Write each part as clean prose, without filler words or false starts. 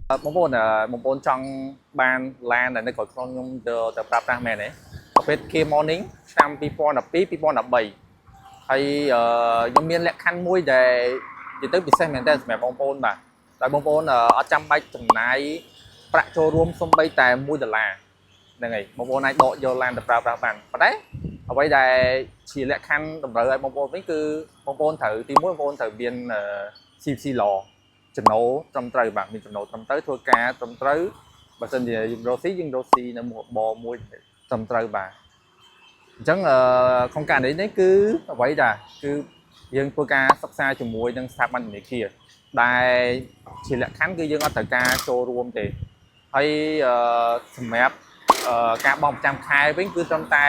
បងប្អូនចង់បានឡានដែលនៅក្រោយខ្ញុំទៅប្រាប់ប្រាស់មែនទេប្រភេទ K Morning ឆ្នាំ2012 2013ហើយខ្ញុំមានលក្ខខណ្ឌមួយដែលនិយាយទៅពិសេសមែនតើសម្រាប់បងប្អូនបាទតែបងប្អូនអត់ចាំបាច់ចំណាយប្រាក់ចូលរួមសូម្បីតែ$1ហ្នឹងហើយបងប្អូនអាចដកយកឡានទៅប្រើប្រាស់បានប៉ុន្តែអ្វីដែលជាលក្ខខណ្ឌតម្រូវឲ្យបងប្អូនវិញគឺបងប្អូនត្រូវទី1បងប្អូនត្រូវមាន CC law ចំណូលត្រឹមត្រូវបាទមានចំណូលត្រឹមត្រូវធ្វើការត្រឹមត្រូវបើសិនជាយើងរកស៊ីនៅមុខរបរមួយត្រឹមត្រូវបាទអញ្ចឹងក្នុងករណីនេះគឺអ្វីដែរគឺយើងធ្វើការសិក្សាជាមួយនឹងស្ថាប័នធនាគារដែលជាលក្ខខណ្ឌគឺយើងអត់ត្រូវការចូលរួមទេហើយសម្រាប់ការបង់ប្រចាំខែវិញគឺត្រឹមតែ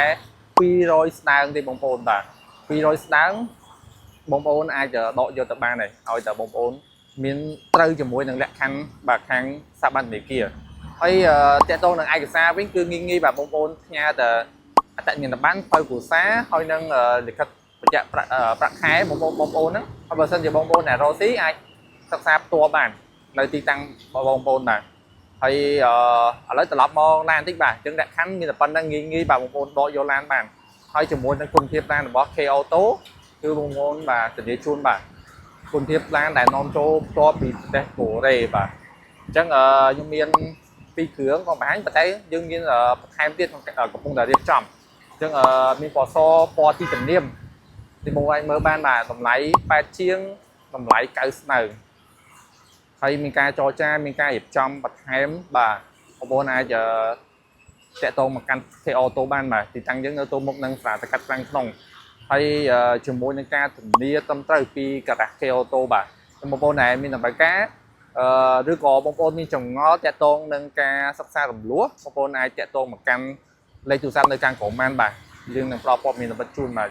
200ស្តើងទេបងប្អូនបាទ200ស្តើងបងប្អូនអាចដកយកទៅបានហើយតែបងប្អូនមានត្រូវជាមួយនឹងលក្ខខណ្ឌបាទខាងស្ថាប័នធនាគារហើយតកតងនឹងឯកសារវិញគឺងាយបាទបងប្អូនផ្ញើទៅអត្តញ្ញាណប័ណ្ណផ្លូវគ្រួសារហើយនឹងលិខិតបញ្ជាក់ប្រាក់ខែបងប្អូនហ្នឹងហើយបើសិនជាបងប្អូនរកស៊ីអាចសិក្សាផ្ទាល់បាននៅទីតាំងបងប្អូនបាទហើយឥឡូវត្រឡប់មកឡានបន្តិចបាទអញ្ចឹងលក្ខខណ្ឌមានតែប៉ុណ្្នឹងងាយបាទបងប្អូនដកយកឡានបានហើយជាមួយនឹងគុណភាពឡានរបស់ K Auto គឺបងប្អូនបាទធានាជូនបាទគុណភាពឡានដែលនាំចូលផ្ទាល់ពីប្រទេសកូរ៉េបាទអញ្ចឹងខ្ញុំមាន2គ្រឿងក៏បង្ហាញប៉ុន្តែយើងមានបន្ថែមទៀតកំពុងតែរៀបចំអញ្ចឹងមានពណ៌សពណ៌ទីទំនៀមទីបងអាចមើលបានបាទតម្លៃ8ជាងតម្លៃ9ស្នើហើយមានការចរចាមានការរៀបចំបន្ថែមបាទបងប្អូនអាចតាក់ទងមកកាន់ K Auto បានបាទទីតាំងយើងនៅទៅមុខនឹងសាលាកាត់ខ្លាំងក្នុងហើយជាមួយនឹងការធានាត្រឹមត្រូវពីការ៉ាស់ K Auto បាទបងប្អូនដែលមានតម្រូវការឬក៏បងប្អូនមានចម្ងល់តាក់ទងនឹងការសិក្សារំលោះបងប្អូនអាចតាក់ទងមកកាន់លេខទូរស័ព្ទនៅខាងក្រោមបានបាទយើងនឹងផ្ដល់ព័ត៌មានលម្អិតជូនបាទ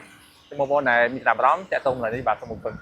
បងប្អូនដែលមានចំណាប់អារម្មណ៍តាក់ទងមកនេះបាទសូមអរគុណ